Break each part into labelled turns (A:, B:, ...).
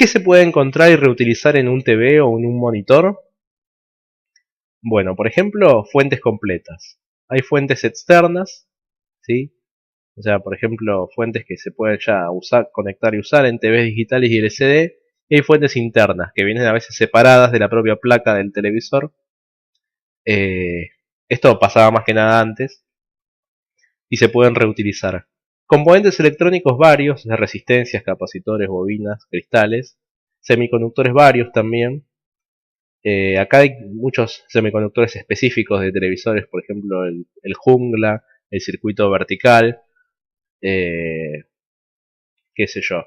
A: ¿Qué se puede encontrar y reutilizar en un TV o en un monitor? Bueno, por ejemplo, fuentes completas. Hay fuentes externas, ¿sí? O sea, por ejemplo, fuentes que se pueden ya usar, conectar y usar en TVs digitales y LCD. Y hay fuentes internas que vienen a veces separadas de la propia placa del televisor. Eh, Esto pasaba más que nada antes y se pueden reutilizar. Componentes electrónicos varios, de resistencias, capacitores, bobinas, cristales. Semiconductores varios también. Acá hay muchos semiconductores específicos de televisores, por ejemplo el jungla, el circuito vertical, eh, qué sé yo,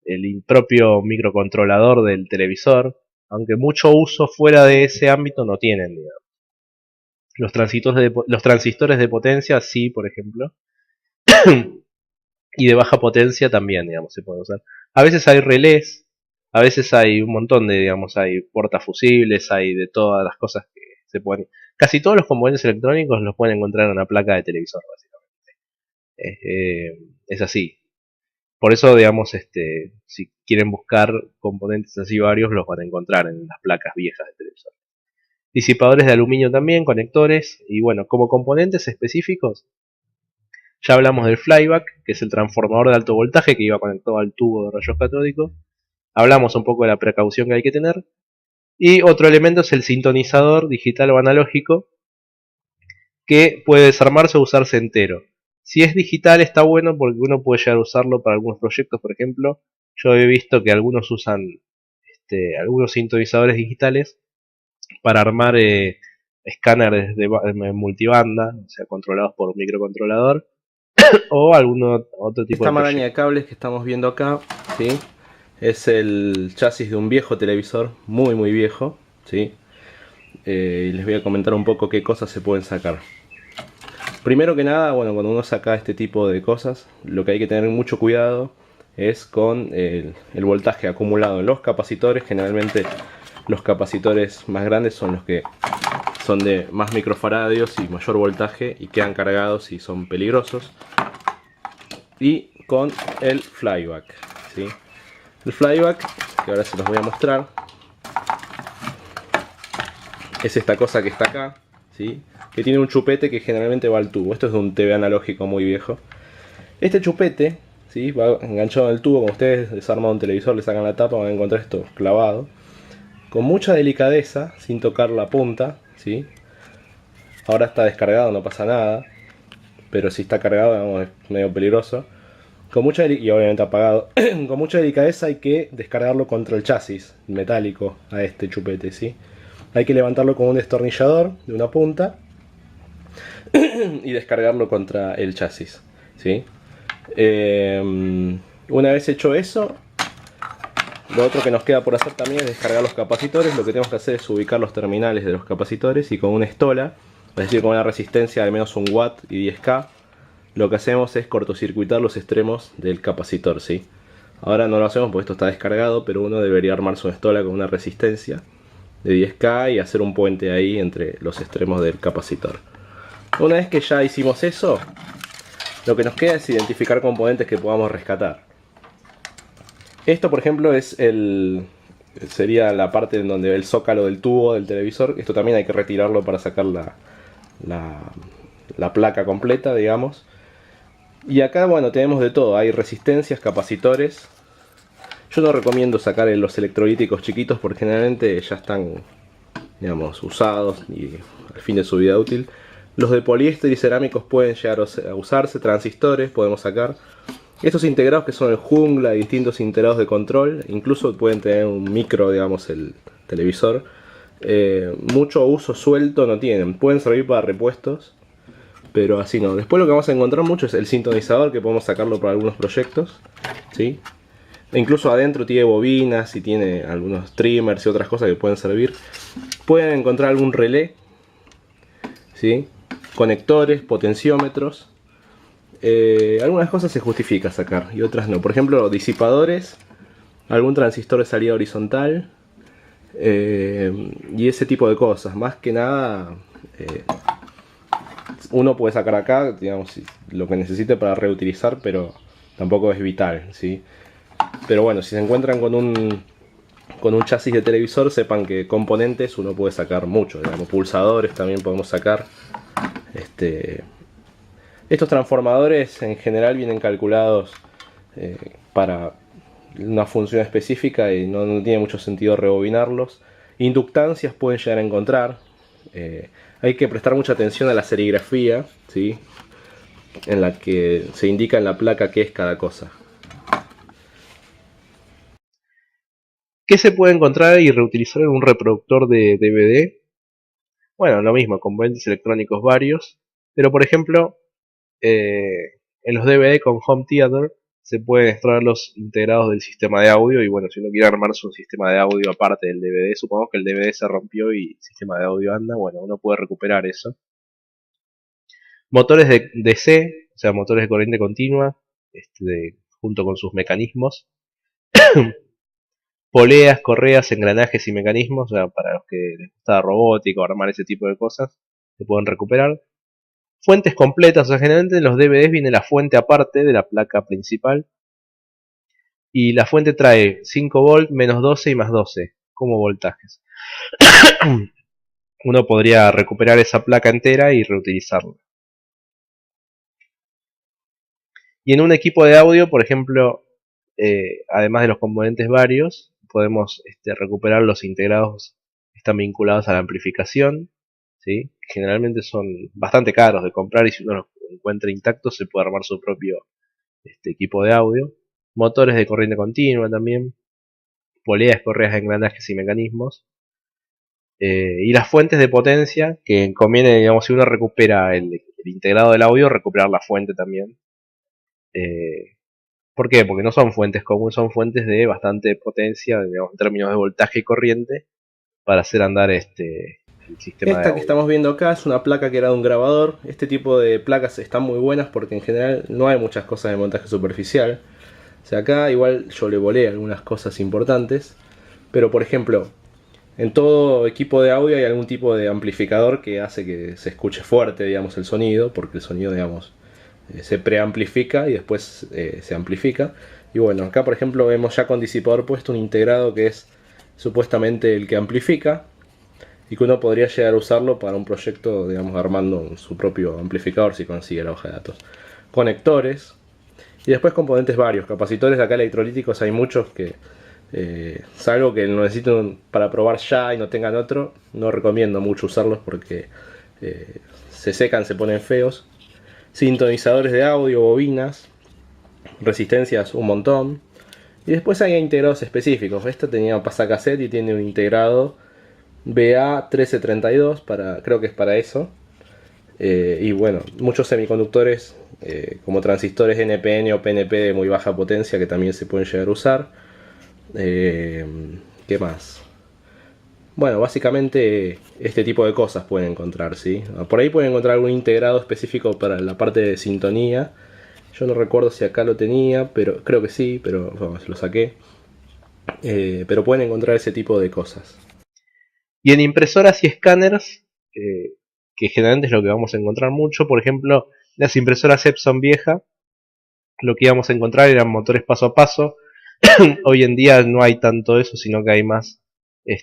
A: el propio microcontrolador del televisor, aunque mucho uso fuera de ese ámbito no tienen, digamos. Los transistores de potencia sí, por ejemplo, y de baja potencia también, digamos, se puede usar. A veces hay relés, a veces hay un montón de, digamos, hay portafusibles, hay de todas las cosas que se pueden. Casi todos los componentes electrónicos los pueden encontrar en una placa de televisor, básicamente. Es así. Por eso, digamos, si quieren buscar componentes así varios, los van a encontrar en las placas viejas de televisor. Disipadores de aluminio también, conectores, y bueno, como componentes específicos, ya hablamos del flyback, que es el transformador de alto voltaje que iba conectado al tubo de rayos catódicos. Hablamos un poco de la precaución que hay que tener. Y otro elemento es el sintonizador digital o analógico, que puede desarmarse o usarse entero. Si es digital está bueno porque uno puede llegar a usarlo para algunos proyectos, por ejemplo. Yo he visto que algunos usan algunos sintonizadores digitales para armar escáneres de multibanda, o sea, controlados por un microcontrolador, o algún otro tipo
B: Esta
A: de
B: maraña
A: proyecto.
B: de cables que estamos viendo acá, ¿sí? Es el chasis de un viejo televisor, muy viejo, ¿sí? Y les voy a comentar un poco qué cosas se pueden sacar. Primero que nada, bueno, cuando uno saca este tipo de cosas, lo que hay que tener mucho cuidado es con el voltaje acumulado en los capacitores. Generalmente los capacitores más grandes son los que son de más microfaradios y mayor voltaje y quedan cargados y son peligrosos. Y con el flyback, ¿sí? El flyback, que ahora se los voy a mostrar, es esta cosa que está acá, ¿sí? Que tiene un chupete que generalmente va al tubo. Esto es de un TV analógico muy viejo. Este chupete, ¿sí? Va enganchado en el tubo. Como ustedes desarman un televisor, le sacan la tapa, van a encontrar esto clavado. Con mucha delicadeza, sin tocar la punta, ¿sí? Ahora está descargado, no pasa nada. Pero si está cargado, digamos, es medio peligroso. Con mucha y obviamente apagado. Con mucha delicadeza hay que descargarlo contra el chasis metálico a este chupete, ¿sí? Hay que levantarlo con un destornillador de una punta y descargarlo contra el chasis, ¿sí? Una vez hecho eso, lo otro que nos queda por hacer también es descargar los capacitores. Lo que tenemos que hacer es ubicar los terminales de los capacitores y con una estola, es decir, con una resistencia de al menos 1 watt y 10K, lo que hacemos es cortocircuitar los extremos del capacitor, ¿sí? Ahora no lo hacemos porque esto está descargado, pero uno debería armar su estola con una resistencia de 10K y hacer un puente ahí entre los extremos del capacitor. Una vez que ya hicimos eso, lo que nos queda es identificar componentes que podamos rescatar. Esto, por ejemplo, sería la parte en donde ve el zócalo del tubo del televisor. Esto también hay que retirarlo para sacar la placa completa, digamos. Y acá, bueno, tenemos de todo. Hay resistencias, capacitores. Yo no recomiendo sacar los electrolíticos chiquitos porque generalmente ya están, digamos, usados y al fin de su vida útil. Los de poliéster y cerámicos pueden llegar a usarse. Transistores podemos sacar. Estos integrados que son el jungla y distintos integrados de control. Incluso pueden tener un micro, digamos, el televisor. Mucho uso suelto no tienen. Pueden servir para repuestos, pero así no. Después lo que vamos a encontrar mucho es el sintonizador, que podemos sacarlo para algunos proyectos, ¿sí? E incluso adentro tiene bobinas y tiene algunos trimmers y otras cosas que pueden servir. Pueden encontrar algún relé, ¿sí? Conectores, potenciómetros. Algunas cosas se justifica sacar y otras no. Por ejemplo, disipadores, algún transistor de salida horizontal y ese tipo de cosas. Más que nada, uno puede sacar acá, digamos, lo que necesite para reutilizar, pero tampoco es vital, ¿sí? Pero bueno, si se encuentran con un con un chasis de televisor, sepan que componentes uno puede sacar mucho, digamos, pulsadores también podemos sacar. Estos transformadores en general vienen calculados para una función específica y no tiene mucho sentido rebobinarlos. Inductancias pueden llegar a encontrar. Hay que prestar mucha atención a la serigrafía, ¿sí?, en la que se indica en la placa qué es cada cosa.
A: ¿Qué se puede encontrar y reutilizar en un reproductor de DVD? Bueno, lo mismo, componentes electrónicos varios, pero por ejemplo, en los DVD con Home Theater se pueden extraerlos integrados del sistema de audio, y bueno, si uno quiere armarse un sistema de audio aparte del DVD, supongamos que el DVD se rompió y el sistema de audio anda, bueno, uno puede recuperar eso. Motores de DC, o sea, motores de corriente continua, junto con sus mecanismos. Poleas, correas, engranajes y mecanismos, o sea, para los que les gusta robótica o armar ese tipo de cosas, se pueden recuperar. Fuentes completas, o sea, generalmente en los DVDs viene la fuente aparte de la placa principal. Y la fuente trae 5 volt, menos 12 y más 12 como voltajes. Uno podría recuperar esa placa entera y reutilizarla. Y en un equipo de audio, por ejemplo, además de los componentes varios, podemos recuperar los integrados que están vinculados a la amplificación, ¿sí? Generalmente son bastante caros de comprar y si uno los encuentra intactos se puede armar su propio equipo de audio. Motores de corriente continua también, poleas, correas, engranajes y mecanismos. Y las fuentes de potencia, que conviene, digamos, si uno recupera el integrado del audio, recuperar la fuente también. ¿Por qué? Porque no son fuentes comunes, son fuentes de bastante potencia, digamos, en términos de voltaje y corriente, para hacer andar el sistema de
B: Esta
A: audio.
B: que estamos viendo acá es una placa que era de un grabador. Este tipo de placas están muy buenas porque en general no hay muchas cosas de montaje superficial. O sea, acá igual yo le volé algunas cosas importantes, pero por ejemplo, en todo equipo de audio hay algún tipo de amplificador que hace que se escuche fuerte, digamos, el sonido, porque el sonido, digamos, se preamplifica y después se amplifica. Y bueno, acá por ejemplo vemos ya con disipador puesto un integrado que es supuestamente el que amplifica y que uno podría llegar a usarlo para un proyecto, digamos, armando su propio amplificador si consigue la hoja de datos. Conectores y después componentes varios. Capacitores acá electrolíticos hay muchos que, salvo que lo necesiten para probar ya y no tengan otro, no recomiendo mucho usarlos porque se secan, se ponen feos. Sintonizadores de audio, bobinas, resistencias un montón. Y después hay integrados específicos. Esta tenía pasacassette y tiene un integrado BA1332, creo que es para eso. Y bueno, muchos semiconductores como transistores NPN o PNP de muy baja potencia que también se pueden llegar a usar. ¿Qué más? Bueno, básicamente este tipo de cosas pueden encontrar, ¿sí? Por ahí pueden encontrar algún integrado específico para la parte de sintonía. Yo no recuerdo si acá lo tenía, pero creo que sí, pero vamos, lo saqué. Pero pueden encontrar ese tipo de cosas.
A: Y en impresoras y escáneres, que generalmente es lo que vamos a encontrar mucho, por ejemplo, las impresoras Epson vieja, lo que íbamos a encontrar eran motores paso a paso. Hoy en día no hay tanto eso, sino que hay más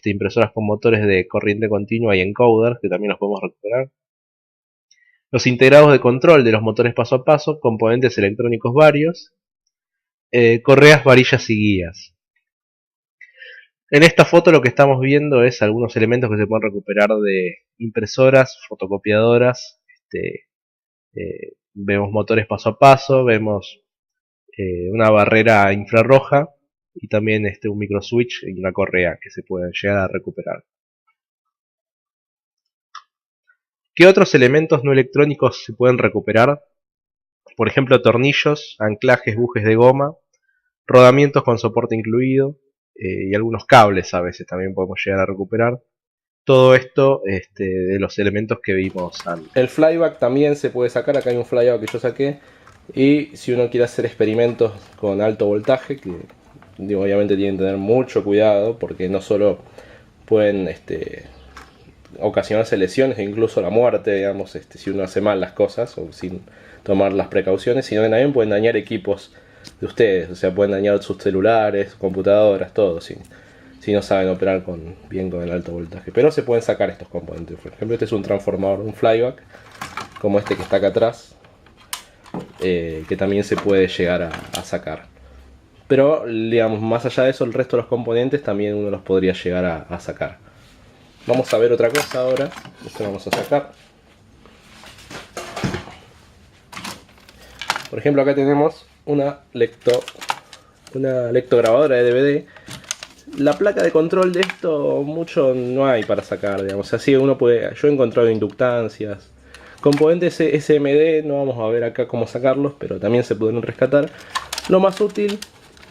A: impresoras con motores de corriente continua y encoders, que también los podemos recuperar. Los integrados de control de los motores paso a paso, componentes electrónicos varios, correas, varillas y guías. En esta foto lo que estamos viendo es algunos elementos que se pueden recuperar de impresoras, fotocopiadoras. Vemos motores paso a paso, vemos una barrera infrarroja y también un micro switch y una correa que se pueden llegar a recuperar. ¿Qué otros elementos no electrónicos se pueden recuperar? Por ejemplo, tornillos, anclajes, bujes de goma, rodamientos con soporte incluido y algunos cables a veces también podemos llegar a recuperar. Todo esto de los elementos que vimos antes.
B: El flyback también se puede sacar. Acá hay un flyback que yo saqué. Y si uno quiere hacer experimentos con alto voltaje, que obviamente tienen que tener mucho cuidado porque no solo pueden ocasionarse lesiones e incluso la muerte, digamos, si uno hace mal las cosas o sin tomar las precauciones, sino que también pueden dañar equipos de ustedes, o sea, pueden dañar sus celulares, computadoras, todo, sin si no saben operar bien con el alto voltaje. Pero se pueden sacar estos componentes. Por ejemplo, este es un transformador, un flyback, como este que está acá atrás, que también se puede llegar a sacar. Pero, digamos, más allá de eso, el resto de los componentes también uno los podría llegar a sacar. Vamos a ver otra cosa ahora. Esto lo vamos a sacar. Por ejemplo, acá tenemos una lectograbadora de DVD. La placa de control de esto mucho no hay para sacar, digamos. Así uno puede. Yo he encontrado inductancias, componentes SMD, no vamos a ver acá cómo sacarlos, pero también se pueden rescatar. Lo más útil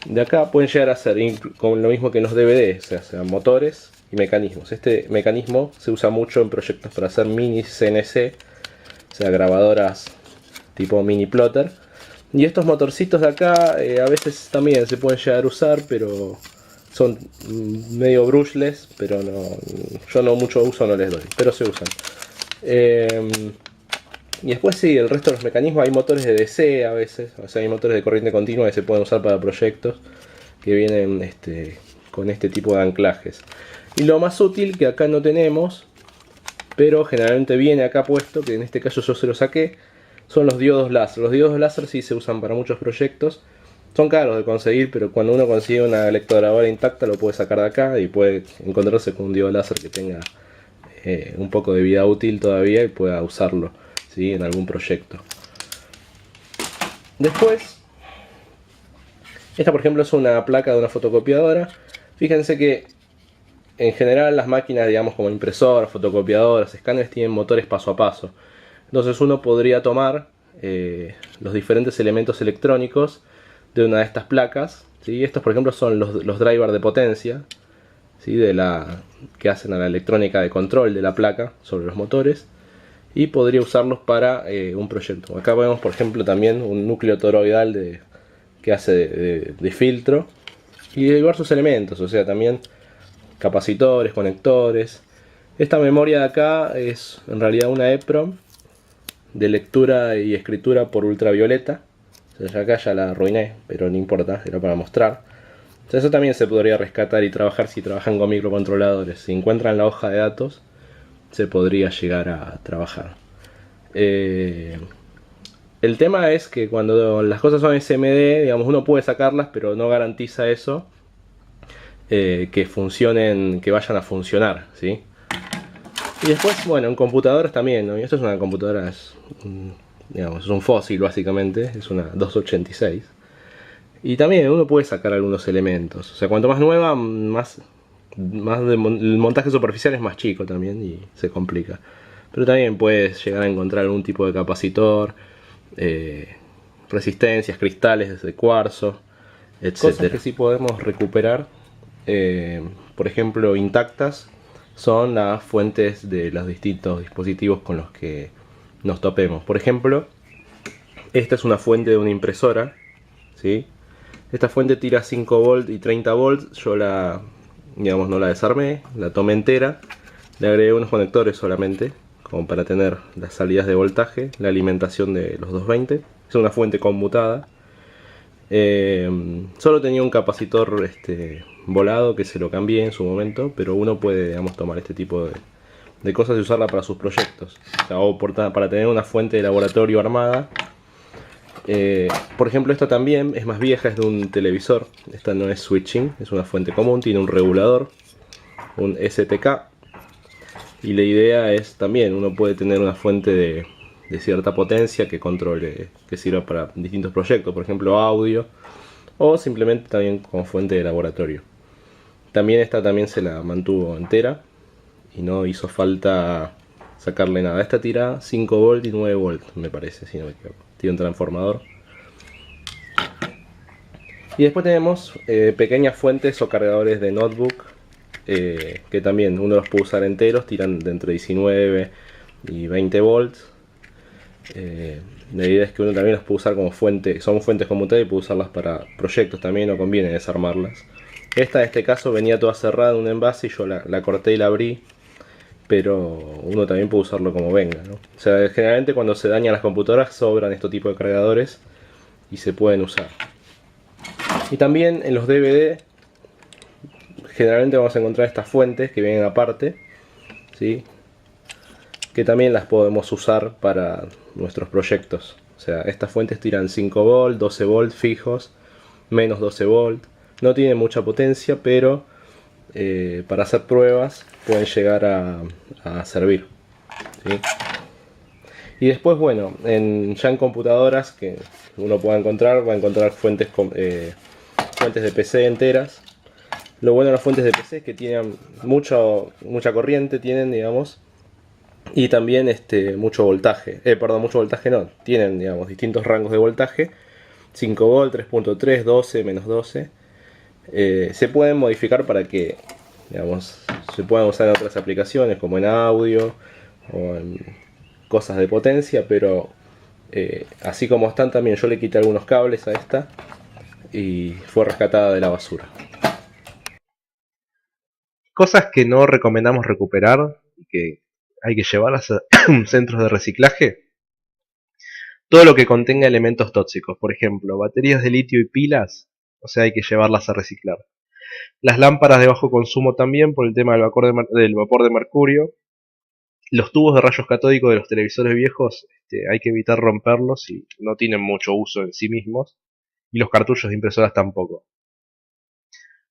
B: de acá pueden llegar a ser con lo mismo que en los DVD, o sea, motores y mecanismos. Este mecanismo se usa mucho en proyectos para hacer mini CNC, o sea, grabadoras tipo mini plotter. Y estos motorcitos de acá a veces también se pueden llegar a usar, pero son medio brushless, pero yo no mucho uso no les doy, pero se usan. Y después sí, el resto de los mecanismos, hay motores de DC a veces, o sea, hay motores de corriente continua que se pueden usar para proyectos que vienen con este tipo de anclajes. Y lo más útil, que acá no tenemos, pero generalmente viene acá puesto, que en este caso yo se lo saqué, son los diodos láser. Los diodos láser sí se usan para muchos proyectos. Son caros de conseguir, pero cuando uno consigue una lectograbadora intacta lo puede sacar de acá y puede encontrarse con un diodo láser que tenga un poco de vida útil todavía y pueda usarlo, ¿sí?, en algún proyecto. Después, esta por ejemplo es una placa de una fotocopiadora. Fíjense que en general las máquinas, digamos, como impresoras, fotocopiadoras, escáneres, tienen motores paso a paso. Entonces uno podría tomar los diferentes elementos electrónicos de una de estas placas, ¿sí? Estos por ejemplo son los drivers de potencia, ¿sí?, que hacen a la electrónica de control de la placa sobre los motores, y podría usarlos para un proyecto. Acá vemos por ejemplo también un núcleo toroidal que hace de filtro y de diversos elementos, o sea, también capacitores, conectores. Esta memoria de acá es en realidad una EEPROM de lectura y escritura por ultravioleta. O sea, acá ya la arruiné, pero no importa, era para mostrar. O sea, eso también se podría rescatar y trabajar si trabajan con microcontroladores. Si encuentran la hoja de datos, se podría llegar a trabajar. El tema es que cuando las cosas son SMD, digamos, uno puede sacarlas, pero no garantiza eso, que funcionen, que vayan a funcionar, ¿sí? Y después, bueno, en computadoras también, ¿no? Y esto es una computadora, digamos, es un fósil básicamente, es una 286. Y también uno puede sacar algunos elementos. O sea, cuanto más nueva, el montaje superficial es más chico también y se complica. Pero también puedes llegar a encontrar algún tipo de capacitor, resistencias, cristales de cuarzo, etc. Cosas que sí podemos recuperar, por ejemplo, intactas, son las fuentes de los distintos dispositivos con los que nos topemos. Por ejemplo, esta es una fuente de una impresora, ¿sí? Esta fuente tira 5 volts y 30 volts. Yo digamos, no la desarmé, la tomé entera, le agregué unos conectores solamente, como para tener las salidas de voltaje, la alimentación de los 220. Es una fuente conmutada. Solo tenía un capacitor volado que se lo cambié en su momento, pero uno puede, digamos, tomar este tipo de cosas y usarla para sus proyectos, o sea, o para tener una fuente de laboratorio armada. Por ejemplo, esta también es más vieja, es de un televisor. Esta no es switching, es una fuente común, tiene un regulador, un STK, y la idea es también, uno puede tener una fuente de cierta potencia que controle, que sirva para distintos proyectos, por ejemplo audio, o simplemente también como fuente de laboratorio. También esta también se la mantuvo entera y no hizo falta sacarle nada. Esta tira 5 volt y 9 volt, me parece, si no me equivoco. Tiene un transformador. Y después tenemos pequeñas fuentes o cargadores de notebook, que también uno los puede usar enteros, tiran de entre 19 y 20 volts. La idea es que uno también las puede usar como fuente, son fuentes conmutadas y puede usarlas para proyectos también, no conviene desarmarlas. Esta en este caso venía toda cerrada en un envase y yo la corté y la abrí, pero uno también puede usarlo como venga, ¿no? O sea, generalmente cuando se dañan las computadoras sobran este tipo de cargadores y se pueden usar. Y también en los DVD generalmente vamos a encontrar estas fuentes que vienen aparte, ¿sí? Que también las podemos usar para nuestros proyectos. O sea, estas fuentes tiran 5 volt, 12 volt fijos, menos 12 volt. No tienen mucha potencia, pero para hacer pruebas pueden llegar a servir, ¿sí? Y después, bueno, ya en computadoras que uno pueda encontrar, va a encontrar fuentes de PC enteras. Lo bueno de las fuentes de PC es que tienen mucha corriente, tienen, digamos, y también mucho voltaje. Perdón, mucho voltaje no, tienen, digamos, distintos rangos de voltaje. 5 volt, 3.3, 12, menos 12. Se pueden modificar para que, digamos, se puedan usar en otras aplicaciones como en audio o en cosas de potencia, pero así como están también yo le quité algunos cables a esta y fue rescatada de la basura.
A: Cosas que no recomendamos recuperar y que hay que llevarlas a centros de reciclaje. Todo lo que contenga elementos tóxicos, por ejemplo, baterías de litio y pilas, o sea, hay que llevarlas a reciclar. Las lámparas de bajo consumo también, por el tema del vapor de mercurio. Los tubos de rayos catódicos de los televisores viejos, hay que evitar romperlos y no tienen mucho uso en sí mismos. Y los cartuchos de impresoras tampoco.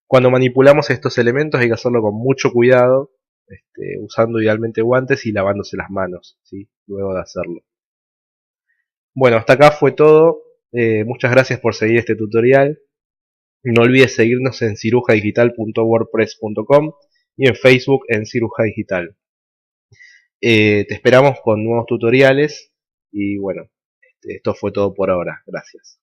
A: Cuando manipulamos estos elementos hay que hacerlo con mucho cuidado, usando idealmente guantes y lavándose las manos, ¿sí? Luego de hacerlo. Bueno, hasta acá fue todo. Muchas gracias por seguir este tutorial. No olvides seguirnos en cirujadigital.wordpress.com y en Facebook en Ciruja Digital. Te esperamos con nuevos tutoriales y bueno, esto fue todo por ahora. Gracias.